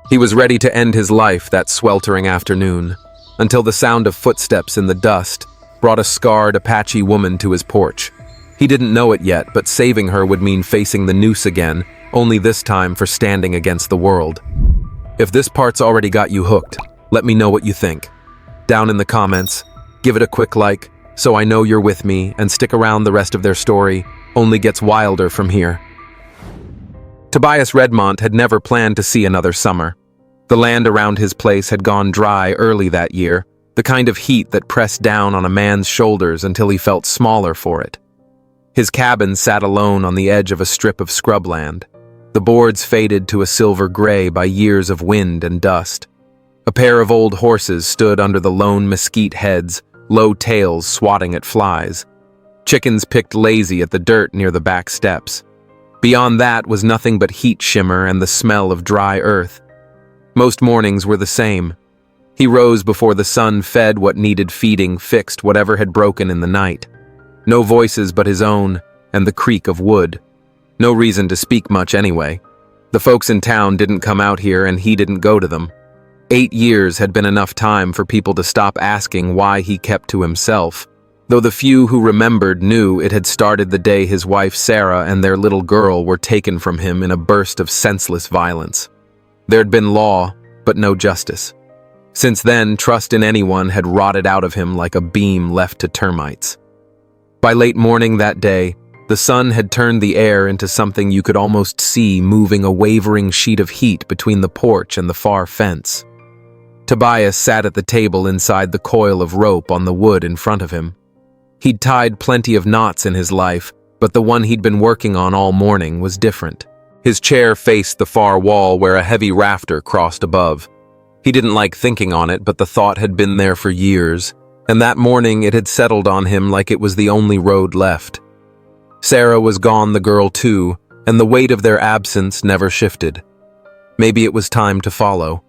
He was ready to end his life that sweltering afternoon, until the sound of footsteps in the dust brought a scarred Apache woman to his porch. He didn't know it yet, but saving her would mean facing the noose again, only this time for standing against the world. If this part's already got you hooked, let me know what you think. Down in the comments, give it a quick like, so I know you're with me, and stick around. The rest of their story only gets wilder from here. Tobias Redmont had never planned to see another summer. The land around his place had gone dry early that year, the kind of heat that pressed down on a man's shoulders until he felt smaller for it. His cabin sat alone on the edge of a strip of scrubland. The boards faded to a silver gray by years of wind and dust. A pair of old horses stood under the lone mesquite heads, low tails swatting at flies. Chickens picked lazy at the dirt near the back steps. Beyond that was nothing but heat shimmer and the smell of dry earth. Most mornings were the same. He rose before the sun fed what needed feeding, fixed whatever had broken in the night. No voices but his own and the creak of wood. No reason to speak much anyway. The folks in town didn't come out here and he didn't go to them. 8 years had been enough time for people to stop asking why he kept to himself, though the few who remembered knew it had started the day his wife Sarah and their little girl were taken from him in a burst of senseless violence. There'd been law, but no justice. Since then, trust in anyone had rotted out of him like a beam left to termites. By late morning that day, the sun had turned the air into something you could almost see, moving a wavering sheet of heat between the porch and the far fence. Tobias sat at the table inside the coil of rope on the wood in front of him. He'd tied plenty of knots in his life, but the one he'd been working on all morning was different. His chair faced the far wall where a heavy rafter crossed above. He didn't like thinking on it, but the thought had been there for years, and that morning it had settled on him like it was the only road left. Sarah was gone, the girl too, and the weight of their absence never shifted. Maybe it was time to follow.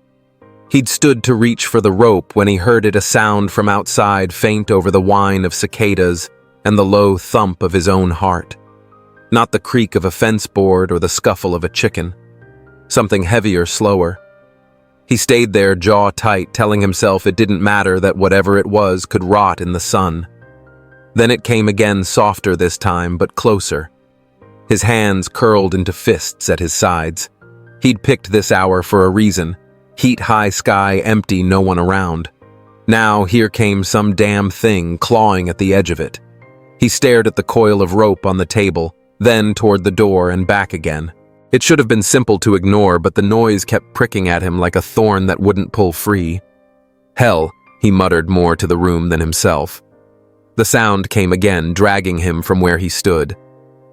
He'd stood to reach for the rope when he heard it, a sound from outside, faint over the whine of cicadas and the low thump of his own heart. Not the creak of a fence board or the scuffle of a chicken. Something heavier, slower. He stayed there, jaw tight, telling himself it didn't matter, that whatever it was could rot in the sun. Then it came again, softer this time, but closer. His hands curled into fists at his sides. He'd picked this hour for a reason. Heat, high sky, empty, no one around. Now here came some damn thing clawing at the edge of it. He stared at the coil of rope on the table, then toward the door and back again. It should have been simple to ignore, but the noise kept pricking at him like a thorn that wouldn't pull free. Hell, he muttered more to the room than himself. The sound came again, dragging him from where he stood.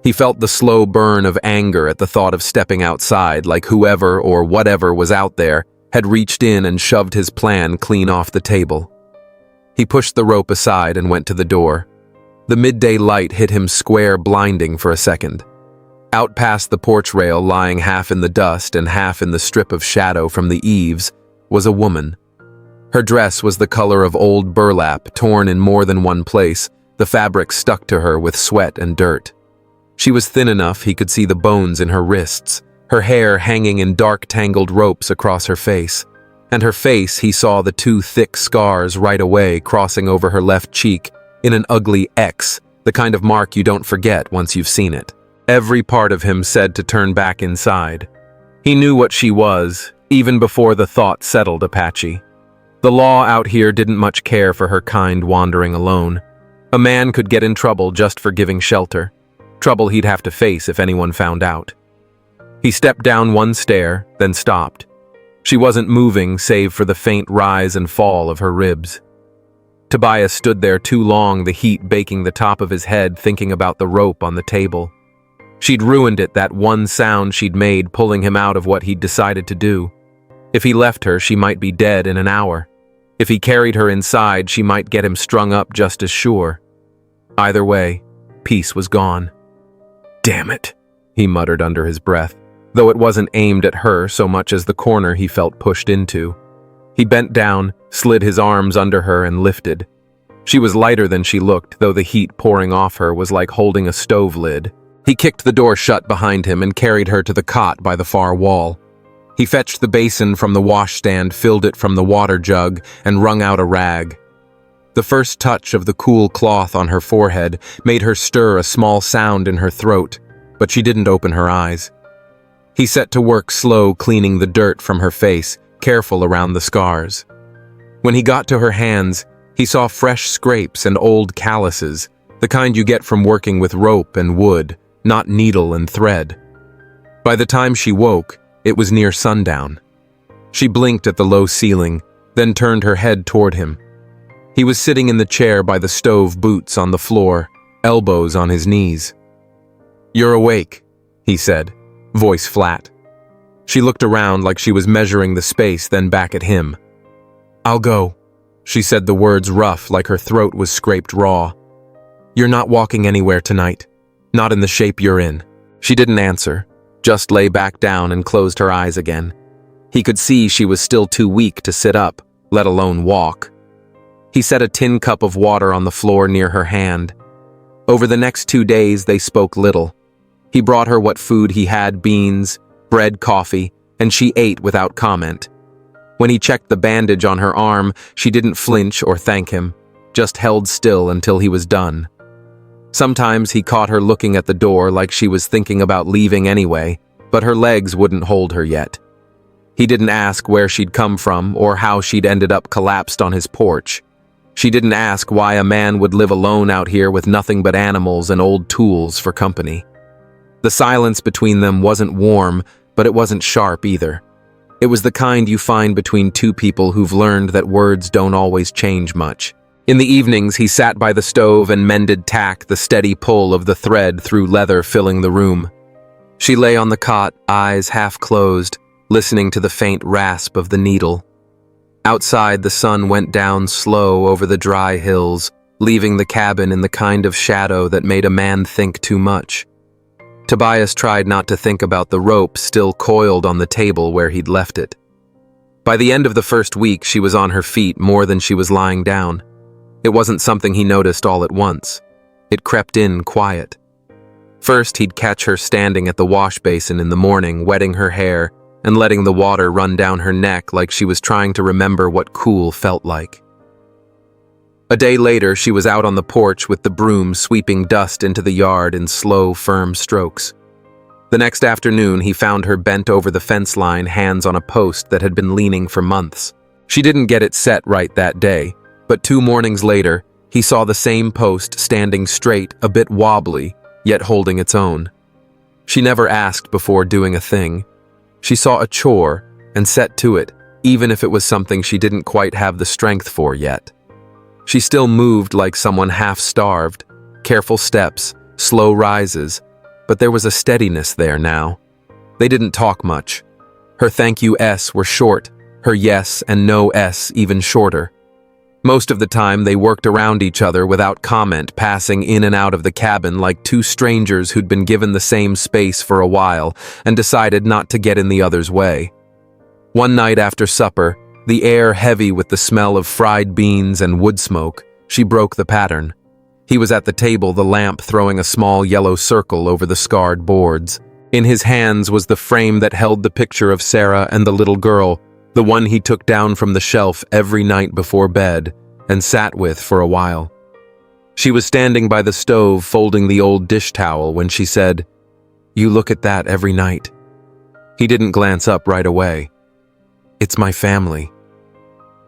He felt the slow burn of anger at the thought of stepping outside, like whoever or whatever was out there had reached in and shoved his plan clean off the table. He pushed the rope aside and went to the door. The midday light hit him square, blinding for a second. Out past the porch rail, lying half in the dust and half in the strip of shadow from the eaves, was a woman. Her dress was the color of old burlap, torn in more than one place, the fabric stuck to her with sweat and dirt. She was thin enough he could see the bones in her wrists, her hair hanging in dark tangled ropes across her face. And her face, he saw the 2 thick scars right away crossing over her left cheek in an ugly X, the kind of mark you don't forget once you've seen it. Every part of him said to turn back inside. He knew what she was, even before the thought settled Apache. The law out here didn't much care for her kind wandering alone. A man could get in trouble just for giving shelter, trouble he'd have to face if anyone found out. He stepped down one stair, then stopped. She wasn't moving save for the faint rise and fall of her ribs. Tobias stood there too long, the heat baking the top of his head, thinking about the rope on the table. She'd ruined it, that one sound she'd made, pulling him out of what he'd decided to do. If he left her, she might be dead in an hour. If he carried her inside, she might get him strung up just as sure. Either way, peace was gone. "Damn it," he muttered under his breath, though it wasn't aimed at her so much as the corner he felt pushed into. He bent down, slid his arms under her, and lifted. She was lighter than she looked, though the heat pouring off her was like holding a stove lid. He kicked the door shut behind him and carried her to the cot by the far wall. He fetched the basin from the washstand, filled it from the water jug, and wrung out a rag. The first touch of the cool cloth on her forehead made her stir a small sound in her throat, but she didn't open her eyes. He set to work slow cleaning the dirt from her face, careful around the scars. When he got to her hands, he saw fresh scrapes and old calluses, the kind you get from working with rope and wood, not needle and thread. By the time she woke, it was near sundown. She blinked at the low ceiling, then turned her head toward him. He was sitting in the chair by the stove, boots on the floor, elbows on his knees. "You're awake," he said, voice flat. She looked around like she was measuring the space, then back at him. "I'll go," she said, the words rough like her throat was scraped raw. "You're not walking anywhere tonight. Not in the shape you're in." She didn't answer, just lay back down and closed her eyes again. He could see she was still too weak to sit up, let alone walk. He set a tin cup of water on the floor near her hand. Over the next 2 days, they spoke little. He brought her what food he had, beans, bread, coffee, and she ate without comment. When he checked the bandage on her arm, she didn't flinch or thank him, just held still until he was done. Sometimes he caught her looking at the door like she was thinking about leaving anyway, but her legs wouldn't hold her yet. He didn't ask where she'd come from or how she'd ended up collapsed on his porch. She didn't ask why a man would live alone out here with nothing but animals and old tools for company. The silence between them wasn't warm, but it wasn't sharp either. It was the kind you find between two people who've learned that words don't always change much. In the evenings, he sat by the stove and mended tack, the steady pull of the thread through leather filling the room. She lay on the cot, eyes half closed, listening to the faint rasp of the needle. Outside, the sun went down slow over the dry hills, leaving the cabin in the kind of shadow that made a man think too much. Tobias tried not to think about the rope still coiled on the table where he'd left it. By the end of the first week, she was on her feet more than she was lying down. It wasn't something he noticed all at once. It crept in quiet. First, he'd catch her standing at the wash basin in the morning, wetting her hair and letting the water run down her neck like she was trying to remember what cool felt like. A day later, she was out on the porch with the broom sweeping dust into the yard in slow, firm strokes. The next afternoon, he found her bent over the fence line, hands on a post that had been leaning for months. She didn't get it set right that day, but 2 mornings later, he saw the same post standing straight, a bit wobbly, yet holding its own. She never asked before doing a thing. She saw a chore and set to it, even if it was something she didn't quite have the strength for yet. She still moved like someone half-starved, careful steps, slow rises, but there was a steadiness there now. They didn't talk much. Her thank you-s were short, her yes and no-s even shorter. Most of the time, they worked around each other without comment, passing in and out of the cabin like two strangers who'd been given the same space for a while and decided not to get in the other's way. One night after supper, the air heavy with the smell of fried beans and wood smoke, she broke the pattern. He was at the table, the lamp throwing a small yellow circle over the scarred boards. In his hands was the frame that held the picture of Sarah and the little girl, the one he took down from the shelf every night before bed and sat with for a while. She was standing by the stove folding the old dish towel when she said, "You look at that every night." He didn't glance up right away. "It's my family."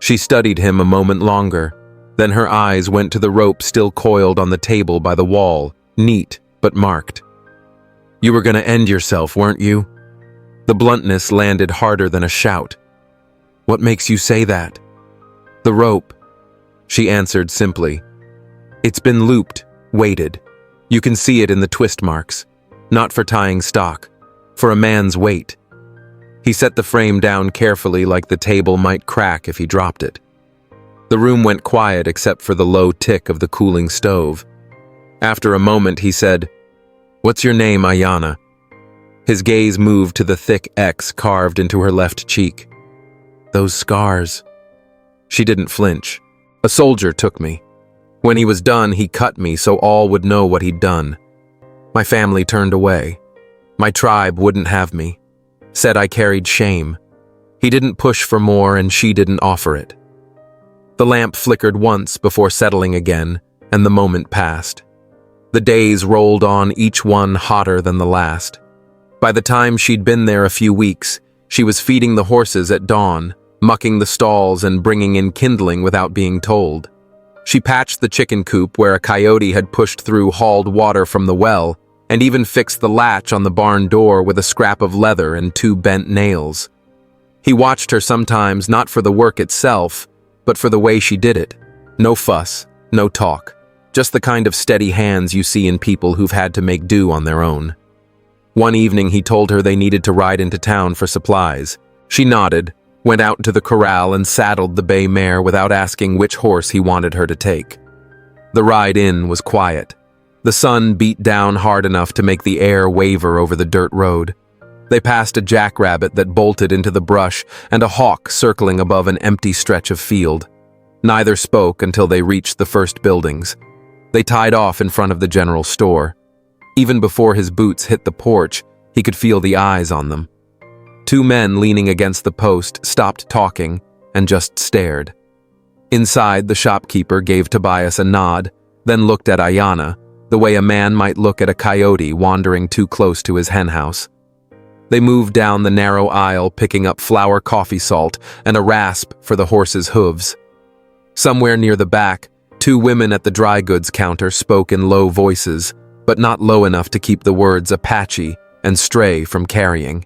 She studied him a moment longer, then her eyes went to the rope still coiled on the table by the wall, neat but marked. "You were going to end yourself, weren't you?" The bluntness landed harder than a shout. "What makes you say that?" "The rope," she answered simply. "It's been looped, weighted. You can see it in the twist marks. Not for tying stock, for a man's weight." He set the frame down carefully like the table might crack if he dropped it. The room went quiet except for the low tick of the cooling stove. After a moment, he said, "What's your name, Ayana?" His gaze moved to the thick X carved into her left cheek. "Those scars." She didn't flinch. "A soldier took me. When he was done, he cut me so all would know what he'd done. My family turned away. My tribe wouldn't have me. Said I carried shame. He didn't push for more and she didn't offer it. The lamp flickered once before settling again, and the moment passed. The days rolled on, each one hotter than the last. By the time she'd been there a few weeks, she was feeding the horses at dawn, mucking the stalls and bringing in kindling without being told. She patched the chicken coop where a coyote had pushed through hauled water from the well, and even fixed the latch on the barn door with a scrap of leather and 2 bent nails. He watched her sometimes not for the work itself, but for the way she did it. No fuss, no talk, just the kind of steady hands you see in people who've had to make do on their own. One evening he told her they needed to ride into town for supplies. She nodded, went out to the corral and saddled the bay mare without asking which horse he wanted her to take. The ride in was quiet. The sun beat down hard enough to make the air waver over the dirt road. They passed a jackrabbit that bolted into the brush and a hawk circling above an empty stretch of field. Neither spoke until they reached the first buildings. They tied off in front of the general store. Even before his boots hit the porch, he could feel the eyes on them. 2 men leaning against the post stopped talking and just stared. Inside, the shopkeeper gave Tobias a nod, then looked at Ayanna, the way a man might look at a coyote wandering too close to his henhouse. They moved down the narrow aisle, picking up flour coffee salt and a rasp for the horse's hooves. Somewhere near the back, 2 women at the dry goods counter spoke in low voices, but not low enough to keep the words Apache and stray from carrying.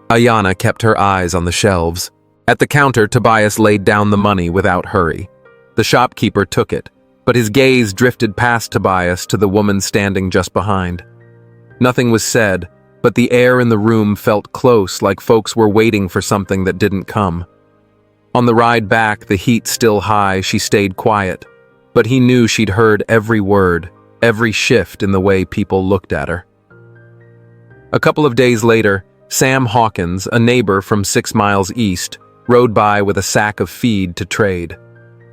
Ayanna kept her eyes on the shelves. At the counter, Tobias laid down the money without hurry. The shopkeeper took it, but his gaze drifted past Tobias to the woman standing just behind. Nothing was said, but the air in the room felt close, like folks were waiting for something that didn't come. On the ride back, the heat still high, she stayed quiet, but he knew she'd heard every word, every shift in the way people looked at her. A couple of days later, Sam Hawkins, a neighbor from 6 miles east, rode by with a sack of feed to trade.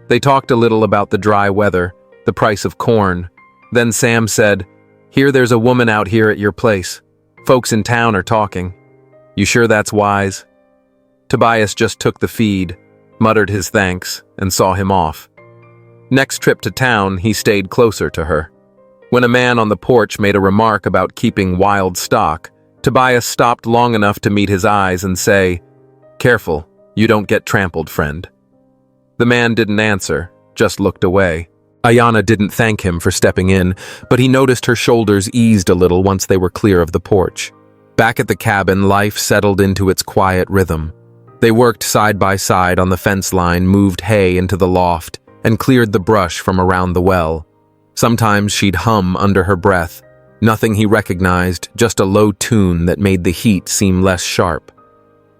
They talked a little about the dry weather, the price of corn. Then Sam said, "Hear there's a woman out here at your place. Folks in town are talking. You sure that's wise?" Tobias just took the feed, muttered his thanks, and saw him off. Next trip to town, he stayed closer to her. When a man on the porch made a remark about keeping wild stock, Tobias stopped long enough to meet his eyes and say, "Careful, you don't get trampled, friend." The man didn't answer, just looked away. Ayanna didn't thank him for stepping in, but he noticed her shoulders eased a little once they were clear of the porch. Back at the cabin, life settled into its quiet rhythm. They worked side by side on the fence line, moved hay into the loft, and cleared the brush from around the well. Sometimes she'd hum under her breath. Nothing he recognized, just a low tune that made the heat seem less sharp.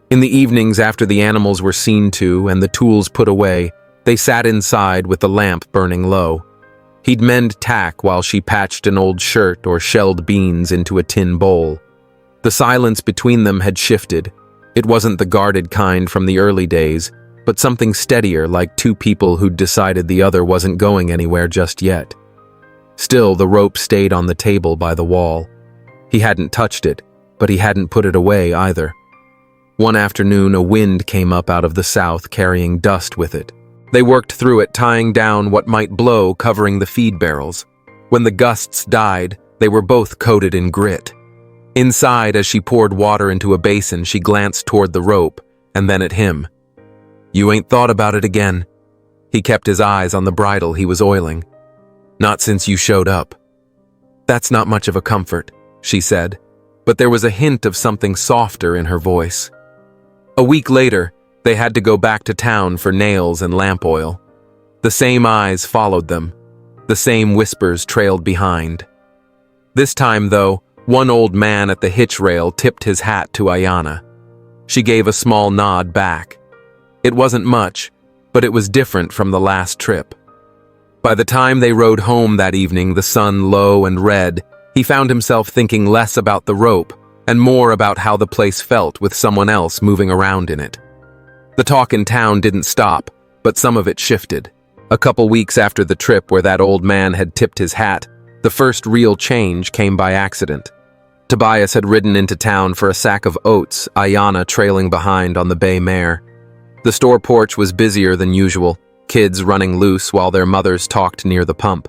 In the evenings after the animals were seen to and the tools put away, they sat inside with the lamp burning low. He'd mend tack while she patched an old shirt or shelled beans into a tin bowl. The silence between them had shifted. It wasn't the guarded kind from the early days, but something steadier, like 2 people who'd decided the other wasn't going anywhere just yet. Still, the rope stayed on the table by the wall. He hadn't touched it, but he hadn't put it away either. One afternoon, a wind came up out of the south, carrying dust with it. They worked through it, tying down what might blow, covering the feed barrels. When the gusts died, they were both coated in grit. Inside, as she poured water into a basin, she glanced toward the rope, and then at him. "You ain't thought about it again." He kept his eyes on the bridle he was oiling. "Not since you showed up." "That's not much of a comfort," she said, but there was a hint of something softer in her voice. A week later, they had to go back to town for nails and lamp oil. The same eyes followed them. The same whispers trailed behind. This time, though, one old man at the hitch rail tipped his hat to Ayanna. She gave a small nod back. It wasn't much, but it was different from the last trip. By the time they rode home that evening, the sun low and red, he found himself thinking less about the rope and more about how the place felt with someone else moving around in it. The talk in town didn't stop, but some of it shifted. A couple weeks after the trip where that old man had tipped his hat, the first real change came by accident. Tobias had ridden into town for a sack of oats, Ayanna trailing behind on the bay mare. The store porch was busier than usual, kids running loose while their mothers talked near the pump.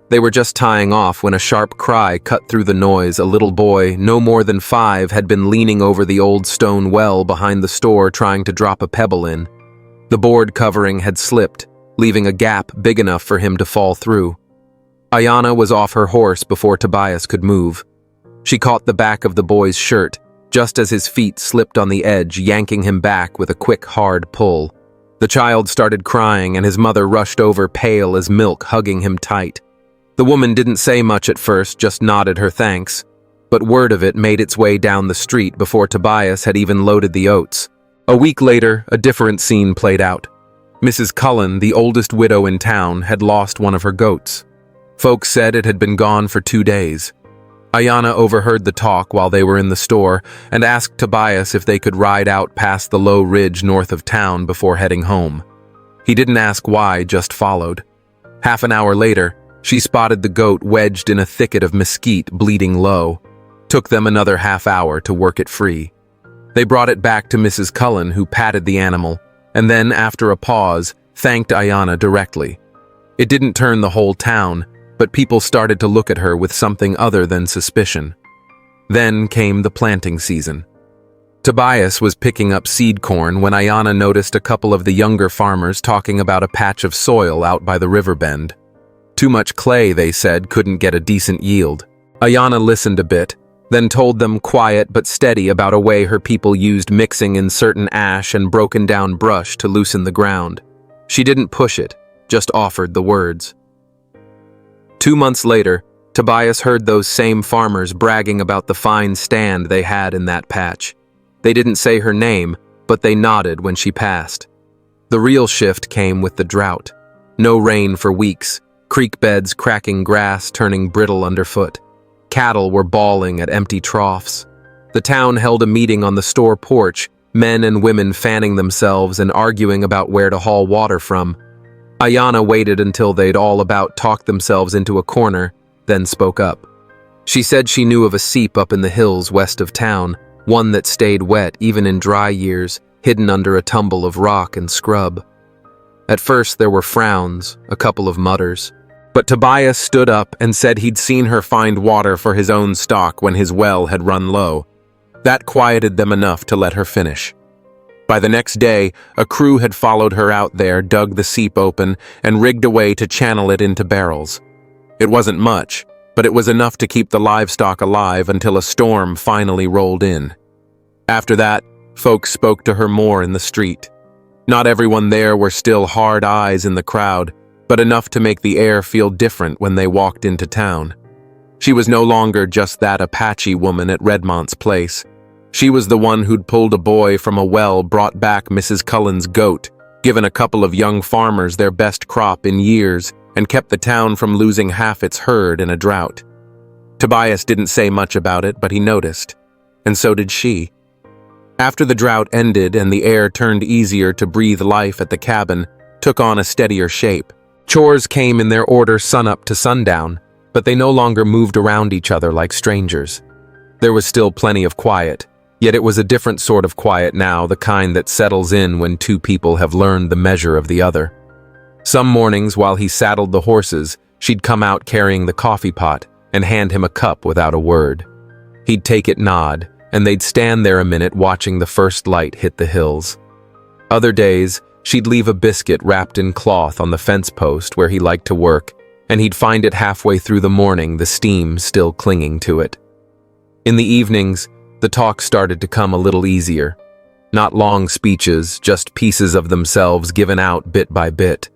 They were just tying off when a sharp cry cut through the noise. A little boy, no more than 5, had been leaning over the old stone well behind the store trying to drop a pebble in. The board covering had slipped, leaving a gap big enough for him to fall through. Ayanna was off her horse before Tobias could move. She caught the back of the boy's shirt, just as his feet slipped on the edge, yanking him back with a quick, hard pull. The child started crying, and his mother rushed over, pale as milk, hugging him tight. The woman didn't say much at first, just nodded her thanks, but word of it made its way down the street before Tobias had even loaded the oats. A week later, a different scene played out. Mrs. Cullen, the oldest widow in town, had lost one of her goats. Folks said it had been gone for 2 days. Ayanna overheard the talk while they were in the store and asked Tobias if they could ride out past the low ridge north of town before heading home. He didn't ask why, just followed. Half an hour later, she spotted the goat wedged in a thicket of mesquite, bleeding low. Took them another half hour to work it free. They brought it back to Mrs. Cullen, who patted the animal, and then, after a pause, thanked Ayanna directly. It didn't turn the whole town, but people started to look at her with something other than suspicion. Then came the planting season. Tobias was picking up seed corn when Ayanna noticed a couple of the younger farmers talking about a patch of soil out by the river bend. Too much clay, they said, couldn't get a decent yield. Ayanna listened a bit, then told them quiet but steady about a way her people used mixing in certain ash and broken down brush to loosen the ground. She didn't push it, just offered the words. 2 months later, Tobias heard those same farmers bragging about the fine stand they had in that patch. They didn't say her name, but they nodded when she passed. The real shift came with the drought. No rain for weeks, creek beds cracking grass turning brittle underfoot. Cattle were bawling at empty troughs. The town held a meeting on the store porch, men and women fanning themselves and arguing about where to haul water from. Ayanna waited until they'd all about talked themselves into a corner, then spoke up. She said she knew of a seep up in the hills west of town, one that stayed wet even in dry years, hidden under a tumble of rock and scrub. At first there were frowns, a couple of mutters, but Tobias stood up and said he'd seen her find water for his own stock when his well had run low. That quieted them enough to let her finish. By the next day, a crew had followed her out there, dug the seep open, and rigged a way to channel it into barrels. It wasn't much, but it was enough to keep the livestock alive until a storm finally rolled in. After that, folks spoke to her more in the street. Not everyone there were still hard eyes in the crowd, but enough to make the air feel different when they walked into town. She was no longer just that Apache woman at Redmont's place. She was the one who'd pulled a boy from a well, brought back Mrs. Cullen's goat, given a couple of young farmers their best crop in years, and kept the town from losing half its herd in a drought. Tobias didn't say much about it, but he noticed, and so did she. After the drought ended and the air turned easier to breathe life at the cabin, took on a steadier shape. Chores came in their order sunup to sundown, but they no longer moved around each other like strangers. There was still plenty of quiet, yet it was a different sort of quiet now, the kind that settles in when two people have learned the measure of the other. Some mornings, while he saddled the horses, she'd come out carrying the coffee pot and hand him a cup without a word. He'd take it, nod, and they'd stand there a minute watching the first light hit the hills. Other days, she'd leave a biscuit wrapped in cloth on the fence post where he liked to work, and he'd find it halfway through the morning, the steam still clinging to it. In the evenings, the talk started to come a little easier. Not long speeches, just pieces of themselves given out bit by bit.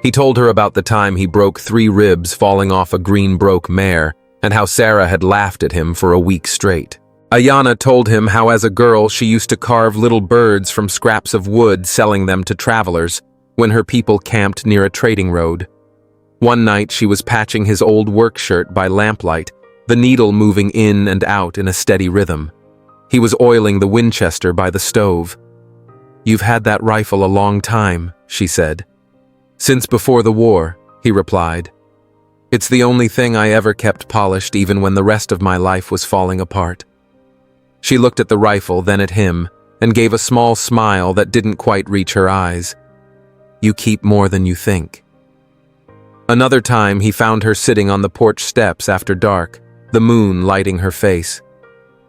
He told her about the time he broke 3 ribs falling off a green-broke mare, and how Sarah had laughed at him for a week straight. Ayanna told him how as a girl she used to carve little birds from scraps of wood, selling them to travelers, when her people camped near a trading road. One night she was patching his old work shirt by lamplight, the needle moving in and out in a steady rhythm. He was oiling the Winchester by the stove. "You've had that rifle a long time," she said. "Since before the war," he replied. It's the only thing I ever kept polished even when the rest of my life was falling apart." She looked at the rifle, then at him, and gave a small smile that didn't quite reach her eyes. "You keep more than you think." Another time, he found her sitting on the porch steps after dark, the moon lighting her face.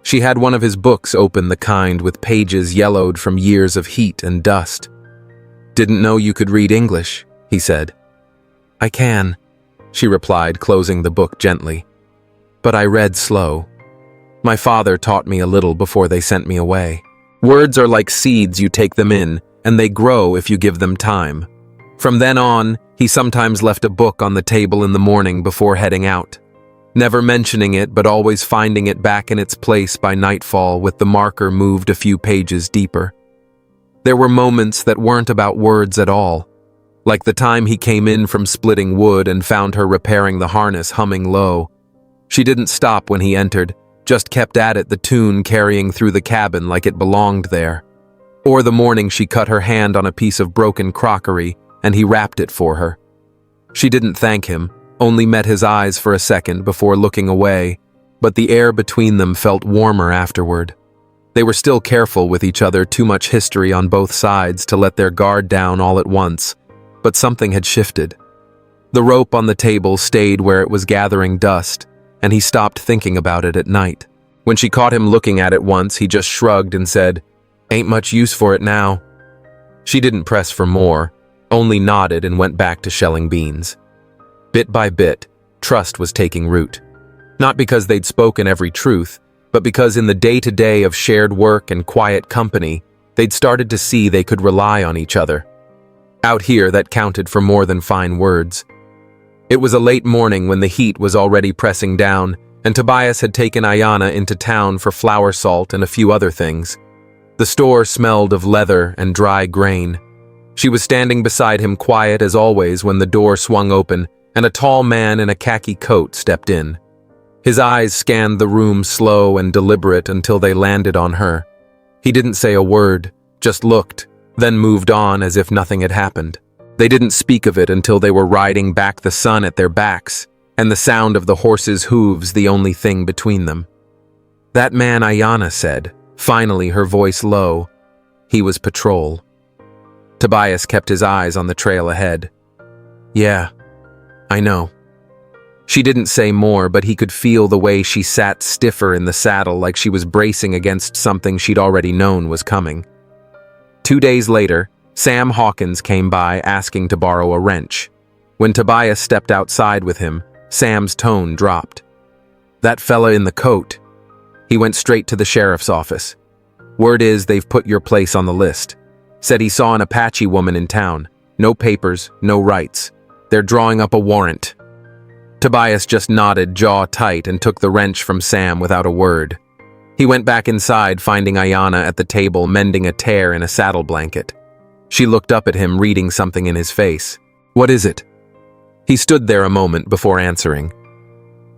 She had one of his books open, the kind with pages yellowed from years of heat and dust. "Didn't know you could read English," he said. "I can," she replied, closing the book gently. "But I read slow. My father taught me a little before they sent me away. Words are like seeds, you take them in, and they grow if you give them time." From then on, he sometimes left a book on the table in the morning before heading out, never mentioning it but always finding it back in its place by nightfall with the marker moved a few pages deeper. There were moments that weren't about words at all, like the time he came in from splitting wood and found her repairing the harness, humming low. She didn't stop when he entered, just kept at it, the tune carrying through the cabin like it belonged there. Or the morning she cut her hand on a piece of broken crockery and he wrapped it for her. She didn't thank him, only met his eyes for a second before looking away, but the air between them felt warmer afterward. They were still careful with each other, too much history on both sides to let their guard down all at once, but something had shifted. The rope on the table stayed where it was gathering dust, and he stopped thinking about it at night. When she caught him looking at it once, he just shrugged and said, "Ain't much use for it now." She didn't press for more, only nodded and went back to shelling beans. Bit by bit, trust was taking root. Not because they'd spoken every truth, but because in the day-to-day of shared work and quiet company, they'd started to see they could rely on each other. Out here, that counted for more than fine words. It was a late morning when the heat was already pressing down, and Tobias had taken Ayana into town for flour salt and a few other things. The store smelled of leather and dry grain. She was standing beside him, quiet as always, when the door swung open and a tall man in a khaki coat stepped in. His eyes scanned the room, slow and deliberate, until they landed on her. He didn't say a word, just looked, then moved on as if nothing had happened. They didn't speak of it until they were riding back, the sun at their backs, and the sound of the horses' hooves the only thing between them. "That man," Ayana said, finally, her voice low. "He was patrol." Tobias kept his eyes on the trail ahead. "Yeah, I know." She didn't say more, but he could feel the way she sat stiffer in the saddle, like she was bracing against something she'd already known was coming. 2 days later, Sam Hawkins came by asking to borrow a wrench. When Tobias stepped outside with him, Sam's tone dropped. "That fella in the coat." He went straight to the sheriff's office. "Word is they've put your place on the list. Said he saw an Apache woman in town. No papers, no rights. They're drawing up a warrant." Tobias just nodded, jaw tight, and took the wrench from Sam without a word. He went back inside, finding Ayana at the table mending a tear in a saddle blanket. She looked up at him, reading something in his face. "What is it?" He stood there a moment before answering.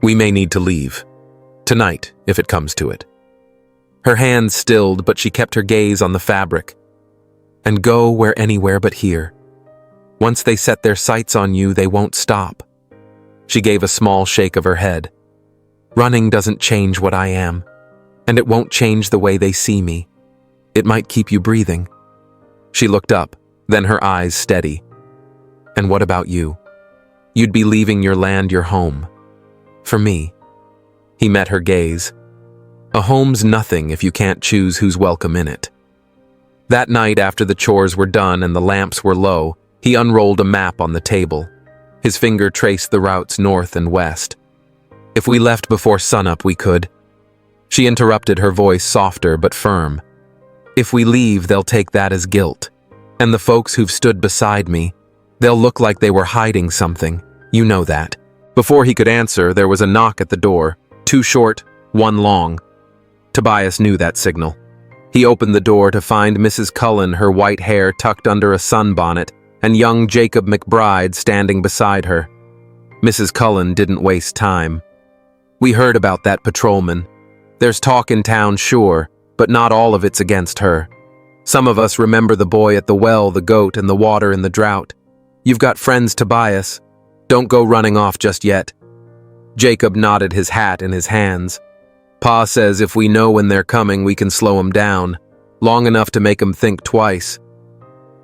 "We may need to leave. Tonight, if it comes to it." Her hands stilled, but she kept her gaze on the fabric. "And go where anywhere but here. Once they set their sights on you, they won't stop." She gave a small shake of her head. "Running doesn't change what I am, and it won't change the way they see me. It might keep you breathing." She looked up, then her eyes steady. "And what about you? You'd be leaving your land, your home. For me." He met her gaze. "A home's nothing if you can't choose who's welcome in it." That night, after the chores were done and the lamps were low, he unrolled a map on the table. His finger traced the routes north and west. "If we left before sunup, we could." She interrupted, her voice softer but firm. "If we leave, they'll take that as guilt. And the folks who've stood beside me, they'll look like they were hiding something. You know that." Before he could answer, there was a knock at the door. 2 short, 1 long. Tobias knew that signal. He opened the door to find Mrs. Cullen, her white hair tucked under a sunbonnet, and young Jacob McBride standing beside her. Mrs. Cullen didn't waste time. "We heard about that patrolman. There's talk in town, sure, but not all of it's against her. Some of us remember the boy at the well, the goat, and the water in the drought. You've got friends, Tobias. Don't go running off just yet." Jacob nodded, his hat in his hands. "Pa says if we know when they're coming, we can slow 'em down, long enough to make 'em think twice."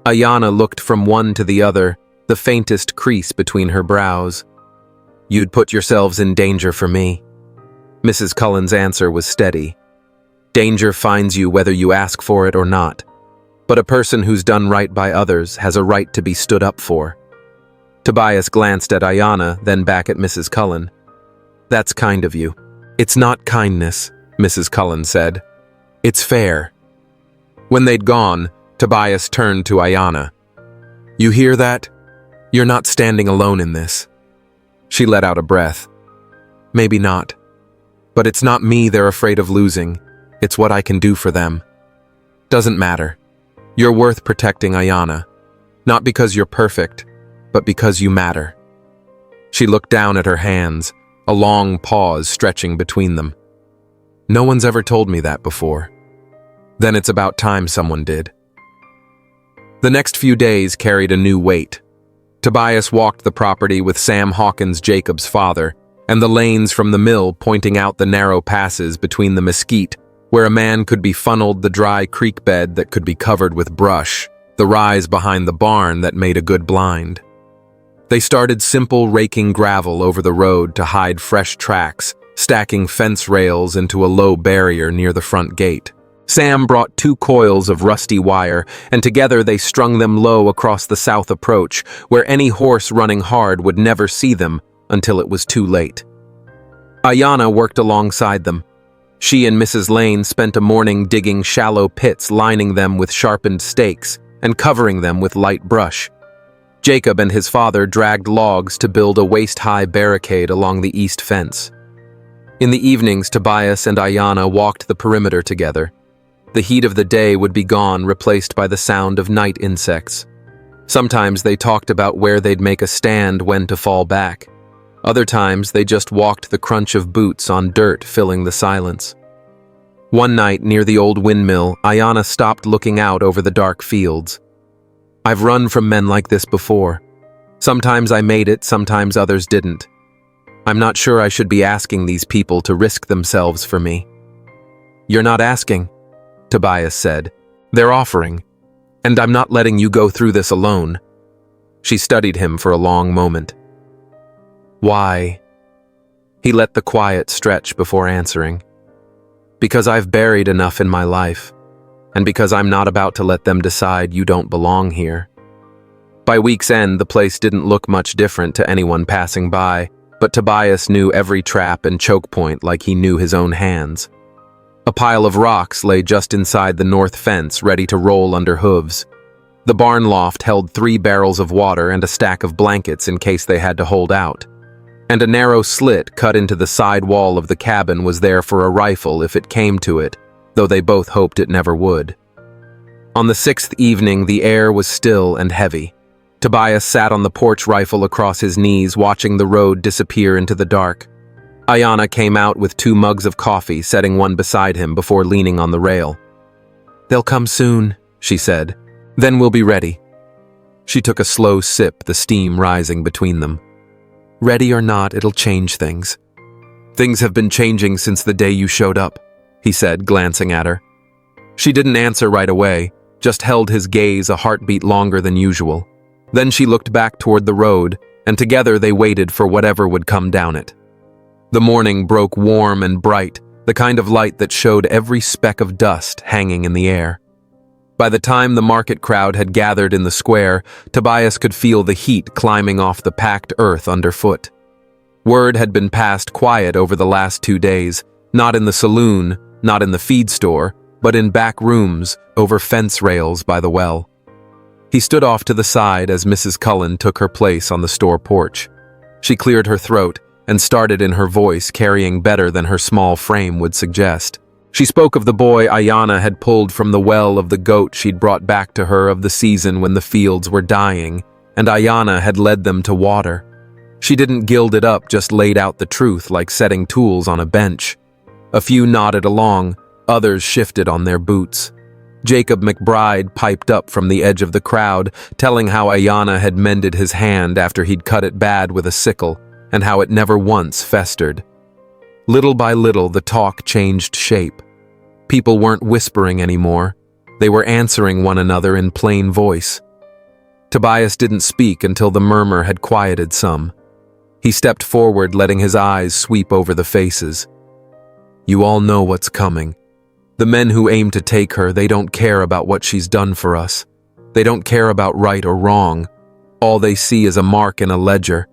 Ayanna looked from one to the other, the faintest crease between her brows. "You'd put yourselves in danger for me." Mrs. Cullen's answer was steady. "Danger finds you whether you ask for it or not. But a person who's done right by others has a right to be stood up for." Tobias glanced at Ayanna, then back at Mrs. Cullen. "That's kind of you." "It's not kindness," Mrs. Cullen said. "It's fair." When they'd gone, Tobias turned to Ayanna. "You hear that? You're not standing alone in this." She let out a breath. "Maybe not. But it's not me they're afraid of losing. It's what I can do for them. Doesn't matter. You're worth protecting, Ayanna. Not because you're perfect, but because you matter." She looked down at her hands, a long pause stretching between them. "No one's ever told me that before. Then it's about time someone did." The next few days carried a new weight. Tobias walked the property with Sam Hawkins, Jacob's father, and the lanes from the mill pointing out the narrow passes between the mesquite, where a man could be funneled, the dry creek bed that could be covered with brush, the rise behind the barn that made a good blind. They started simple, raking gravel over the road to hide fresh tracks, stacking fence rails into a low barrier near the front gate. Sam brought 2 coils of rusty wire, and together they strung them low across the south approach, where any horse running hard would never see them until it was too late. Ayanna worked alongside them. She and Mrs. Lane spent a morning digging shallow pits, lining them with sharpened stakes and covering them with light brush. Jacob and his father dragged logs to build a waist-high barricade along the east fence. In the evenings, Tobias and Ayanna walked the perimeter together. The heat of the day would be gone, replaced by the sound of night insects. Sometimes they talked about where they'd make a stand, when to fall back. Other times they just walked the crunch of boots on dirt, filling the silence. One night near the old windmill, Ayanna stopped, looking out over the dark fields. "I've run from men like this before. Sometimes I made it, sometimes others didn't. I'm not sure I should be asking these people to risk themselves for me." "You're not asking," Tobias said. "They're offering. And I'm not letting you go through this alone." She studied him for a long moment. "Why?" He let the quiet stretch before answering. "Because I've buried enough in my life, and because I'm not about to let them decide you don't belong here." By week's end, the place didn't look much different to anyone passing by, but Tobias knew every trap and choke point like he knew his own hands. A pile of rocks lay just inside the north fence, ready to roll under hooves. The barn loft held 3 barrels of water and a stack of blankets in case they had to hold out. And a narrow slit cut into the side wall of the cabin was there for a rifle if it came to it, though they both hoped it never would. On the 6th evening, the air was still and heavy. Tobias sat on the porch, rifle across his knees, watching the road disappear into the dark. Ayanna came out with 2 mugs of coffee, setting one beside him before leaning on the rail. "They'll come soon," she said. "Then we'll be ready." She took a slow sip, the steam rising between them. "Ready or not, it'll change things." "Things have been changing since the day you showed up," he said, glancing at her. She didn't answer right away, just held his gaze a heartbeat longer than usual. Then she looked back toward the road, and together they waited for whatever would come down it. The morning broke warm and bright, the kind of light that showed every speck of dust hanging in the air. By the time the market crowd had gathered in the square, Tobias could feel the heat climbing off the packed earth underfoot. Word had been passed quiet over the last 2 days, not in the saloon, not in the feed store, but in back rooms, over fence rails by the well. He stood off to the side as Mrs. Cullen took her place on the store porch. She cleared her throat and started in her voice, carrying better than her small frame would suggest. She spoke of the boy Ayanna had pulled from the well, of the goat she'd brought back to her, of the season when the fields were dying, and Ayanna had led them to water. She didn't gild it up, just laid out the truth like setting tools on a bench. A few nodded along, others shifted on their boots. Jacob McBride piped up from the edge of the crowd, telling how Ayanna had mended his hand after he'd cut it bad with a sickle, and how it never once festered. Little by little, the talk changed shape. People weren't whispering anymore. They were answering one another in plain voice. Tobias didn't speak until the murmur had quieted some. He stepped forward, letting his eyes sweep over the faces. You all know what's coming. The men who aim to take her, they don't care about what she's done for us. They don't care about right or wrong. All they see is a mark in a ledger,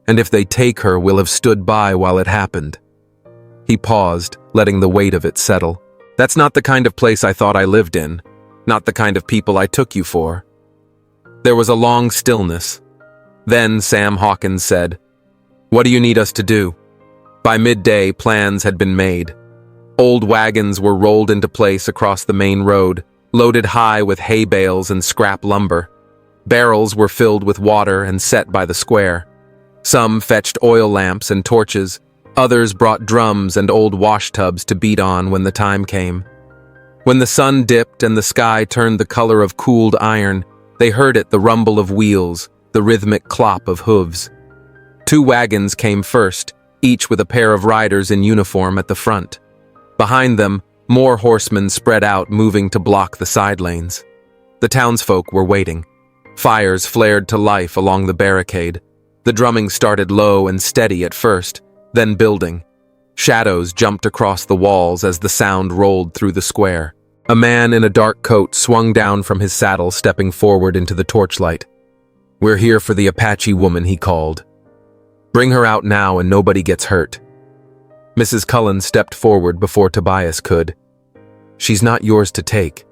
and if they take her, we'll have stood by while it happened. He paused, letting the weight of it settle. That's not the kind of place I thought I lived in, not the kind of people I took you for. There was a long stillness. Then Sam Hawkins said, What do you need us to do? By midday, plans had been made. Old wagons were rolled into place across the main road, loaded high with hay bales and scrap lumber. Barrels were filled with water and set by the square. Some fetched oil lamps and torches. Others brought drums and old washtubs to beat on when the time came. When the sun dipped and the sky turned the color of cooled iron, they heard it, the rumble of wheels, the rhythmic clop of hooves. 2 wagons came first, each with a pair of riders in uniform at the front. Behind them, more horsemen spread out, moving to block the side lanes. The townsfolk were waiting. Fires flared to life along the barricade. The drumming started low and steady at first, then building. Shadows jumped across the walls as the sound rolled through the square. A man in a dark coat swung down from his saddle, stepping forward into the torchlight. We're here for the Apache woman, he called. Bring her out now and nobody gets hurt. Mrs. Cullen stepped forward before Tobias could. She's not yours to take.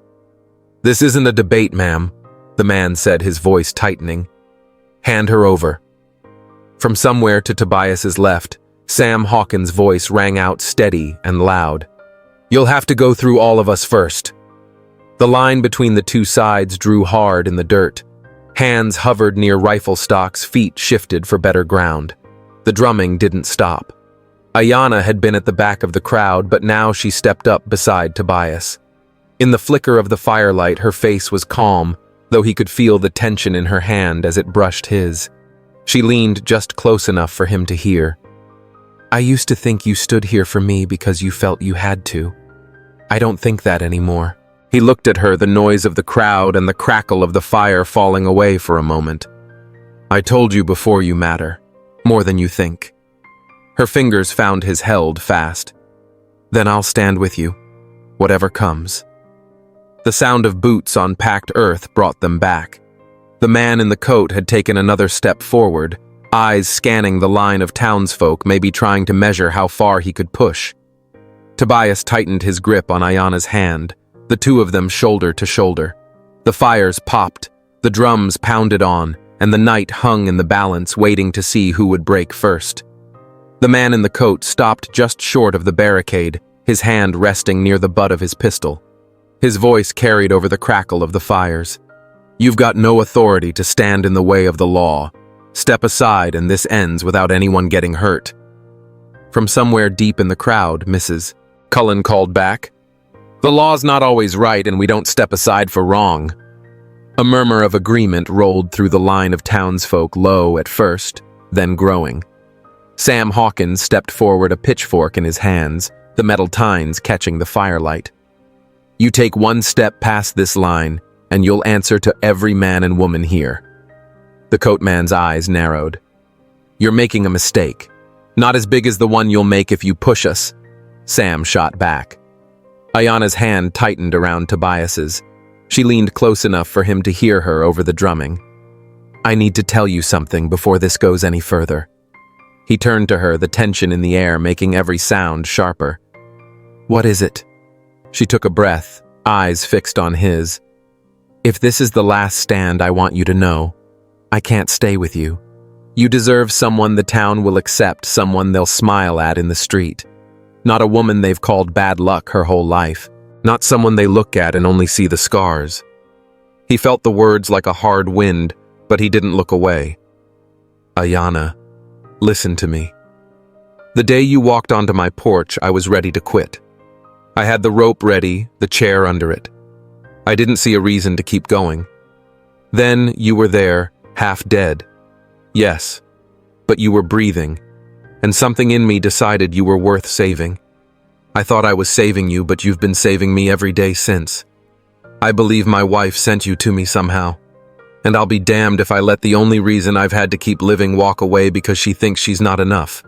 This isn't a debate, ma'am, the man said, his voice tightening. Hand her over. From somewhere to Tobias's left, Sam Hawkins' voice rang out steady and loud. You'll have to go through all of us first. The line between the 2 sides drew hard in the dirt. Hands hovered near rifle stocks, feet shifted for better ground. The drumming didn't stop. Ayanna had been at the back of the crowd, but now she stepped up beside Tobias. In the flicker of the firelight, her face was calm, though he could feel the tension in her hand as it brushed his. She leaned just close enough for him to hear. I used to think you stood here for me because you felt you had to. I don't think that anymore. He looked at her, the noise of the crowd and the crackle of the fire falling away for a moment. I told you before, you matter, more than you think. Her fingers found his held fast. Then I'll stand with you, whatever comes. The sound of boots on packed earth brought them back. The man in the coat had taken another step forward, eyes scanning the line of townsfolk, maybe trying to measure how far he could push. Tobias tightened his grip on Ayanna's hand, the 2 of them shoulder to shoulder. The fires popped, the drums pounded on, and the night hung in the balance, waiting to see who would break first. The man in the coat stopped just short of the barricade, his hand resting near the butt of his pistol. His voice carried over the crackle of the fires. You've got no authority to stand in the way of the law. Step aside and this ends without anyone getting hurt. From somewhere deep in the crowd, Mrs. Cullen called back. The law's not always right and we don't step aside for wrong. A murmur of agreement rolled through the line of townsfolk, low at first, then growing. Sam Hawkins stepped forward, a pitchfork in his hands, the metal tines catching the firelight. You take 1 step past this line, and you'll answer to every man and woman here. The coatman's eyes narrowed. You're making a mistake. Not as big as the one you'll make if you push us. Sam shot back. Ayanna's hand tightened around Tobias's. She leaned close enough for him to hear her over the drumming. I need to tell you something before this goes any further. He turned to her, the tension in the air making every sound sharper. What is it? She took a breath, eyes fixed on his. If this is the last stand, I want you to know, I can't stay with you. You deserve someone the town will accept, someone they'll smile at in the street. Not a woman they've called bad luck her whole life. Not someone they look at and only see the scars. He felt the words like a hard wind, but he didn't look away. Ayanna, listen to me. The day you walked onto my porch, I was ready to quit. I had the rope ready, the chair under it. I didn't see a reason to keep going. Then you were there, half dead. Yes, but you were breathing, and something in me decided you were worth saving. I thought I was saving you, but you've been saving me every day since. I believe my wife sent you to me somehow, and I'll be damned if I let the only reason I've had to keep living walk away because she thinks she's not enough.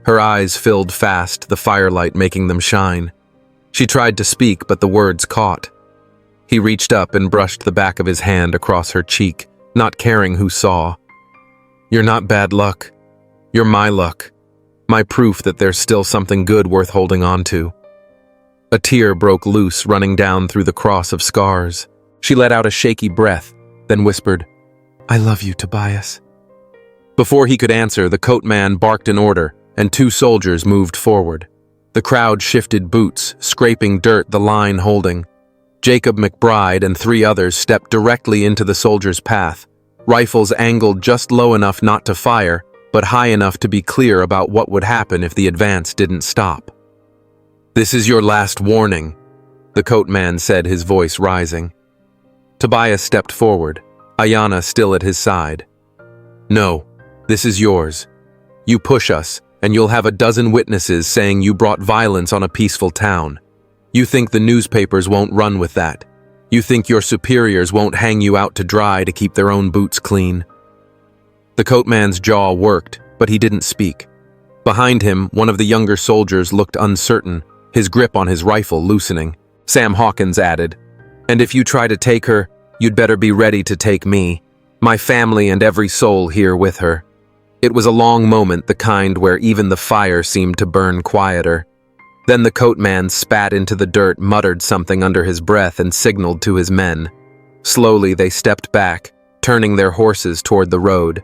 Her eyes filled fast, the firelight making them shine. She tried to speak, but the words caught. He reached up and brushed the back of his hand across her cheek, not caring who saw. You're not bad luck. You're my luck. My proof that there's still something good worth holding on to. A tear broke loose, running down through the cross of scars. She let out a shaky breath, then whispered, I love you, Tobias. Before he could answer, the coat man barked an order, and 2 soldiers moved forward. The crowd shifted boots, scraping dirt the line holding. Jacob McBride and 3 others stepped directly into the soldiers' path, rifles angled just low enough not to fire, but high enough to be clear about what would happen if the advance didn't stop. This is your last warning, the coat man said, his voice rising. Tobias stepped forward, Ayanna still at his side. No, this is yours. You push us, and you'll have a dozen witnesses saying you brought violence on a peaceful town. You think the newspapers won't run with that. You think your superiors won't hang you out to dry to keep their own boots clean. The coatman's jaw worked, but he didn't speak. Behind him, one of the younger soldiers looked uncertain, his grip on his rifle loosening. Sam Hawkins added, And if you try to take her, you'd better be ready to take me, my family and every soul here with her. It was a long moment, the kind where even the fire seemed to burn quieter. Then the coatman spat into the dirt, muttered something under his breath, and signaled to his men. Slowly they stepped back, turning their horses toward the road.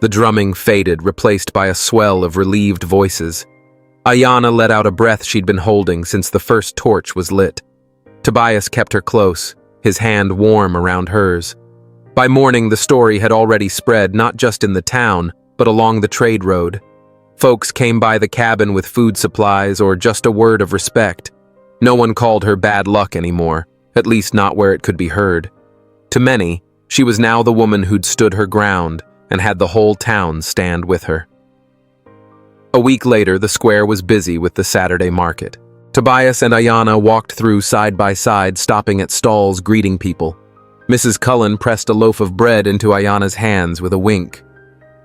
The drumming faded, replaced by a swell of relieved voices. Ayanna let out a breath she'd been holding since the first torch was lit. Tobias kept her close, his hand warm around hers. By morning, the story had already spread, not just in the town, but along the trade road. Folks came by the cabin with food supplies or just a word of respect. No one called her bad luck anymore, at least not where it could be heard. To many, she was now the woman who'd stood her ground and had the whole town stand with her. A week later, the square was busy with the Saturday market. Tobias and Ayanna walked through side by side, stopping at stalls, greeting people. Mrs. Cullen pressed a loaf of bread into Ayanna's hands with a wink.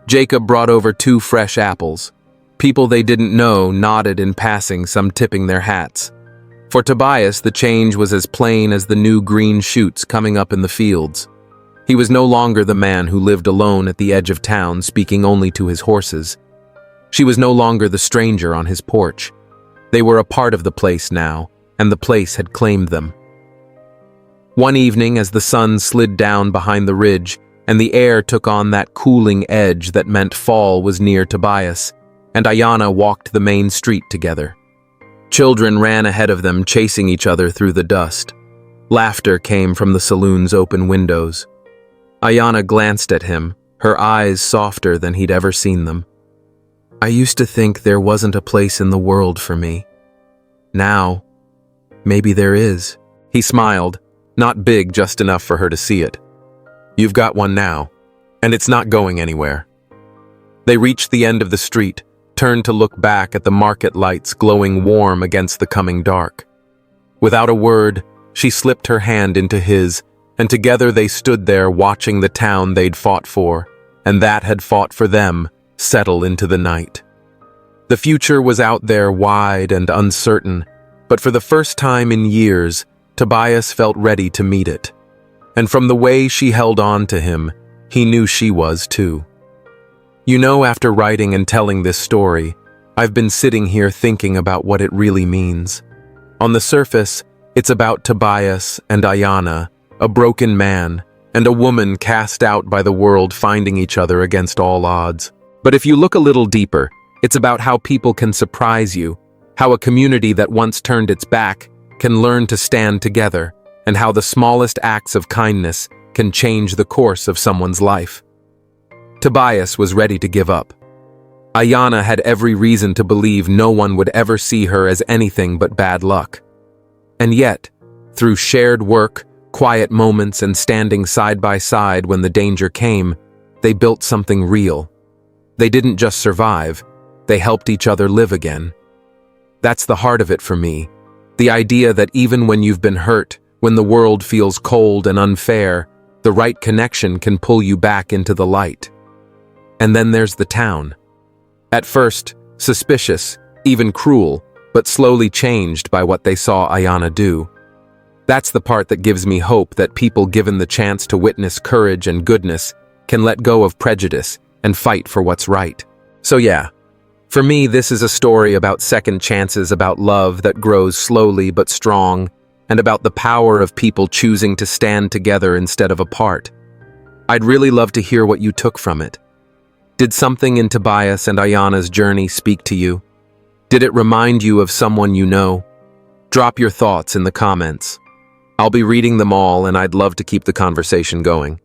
Jacob brought over 2 fresh apples. People they didn't know nodded in passing, some tipping their hats. For Tobias, the change was as plain as the new green shoots coming up in the fields. He was no longer the man who lived alone at the edge of town, speaking only to his horses. She was no longer the stranger on his porch. They were a part of the place now, and the place had claimed them. One evening, as the sun slid down behind the ridge, and the air took on that cooling edge that meant fall was near, Tobias and Ayanna walked the main street together. Children ran ahead of them, chasing each other through the dust. Laughter came from the saloon's open windows. Ayanna glanced at him, her eyes softer than he'd ever seen them. I used to think there wasn't a place in the world for me. Now, maybe there is. He smiled, not big, just enough for her to see it. You've got one now, and it's not going anywhere. They reached the end of the street, turned to look back at the market lights glowing warm against the coming dark. Without a word, she slipped her hand into his, and together they stood there watching the town they'd fought for, and that had fought for them, settle into the night. The future was out there, wide and uncertain, but for the first time in years, Tobias felt ready to meet it. And from the way she held on to him, he knew she was too. You know, after writing and telling this story, I've been sitting here thinking about what it really means. On the surface, it's about Tobias and Ayanna, a broken man, and a woman cast out by the world finding each other against all odds. But if you look a little deeper, it's about how people can surprise you, how a community that once turned its back can learn to stand together, and how the smallest acts of kindness can change the course of someone's life. Tobias was ready to give up. Ayanna had every reason to believe no one would ever see her as anything but bad luck. And yet, through shared work, quiet moments, and standing side by side when the danger came, they built something real. They didn't just survive, they helped each other live again. That's the heart of it for me. The idea that even when you've been hurt, when the world feels cold and unfair, the right connection can pull you back into the light. And then there's the town. At first, suspicious, even cruel, but slowly changed by what they saw Ayana do. That's the part that gives me hope that people given the chance to witness courage and goodness can let go of prejudice and fight for what's right. So yeah, for me, this is a story about second chances, about love that grows slowly but strong, and about the power of people choosing to stand together instead of apart. I'd really love to hear what you took from it. Did something in Tobias and Ayana's journey speak to you? Did it remind you of someone you know? Drop your thoughts in the comments. I'll be reading them all, and I'd love to keep the conversation going.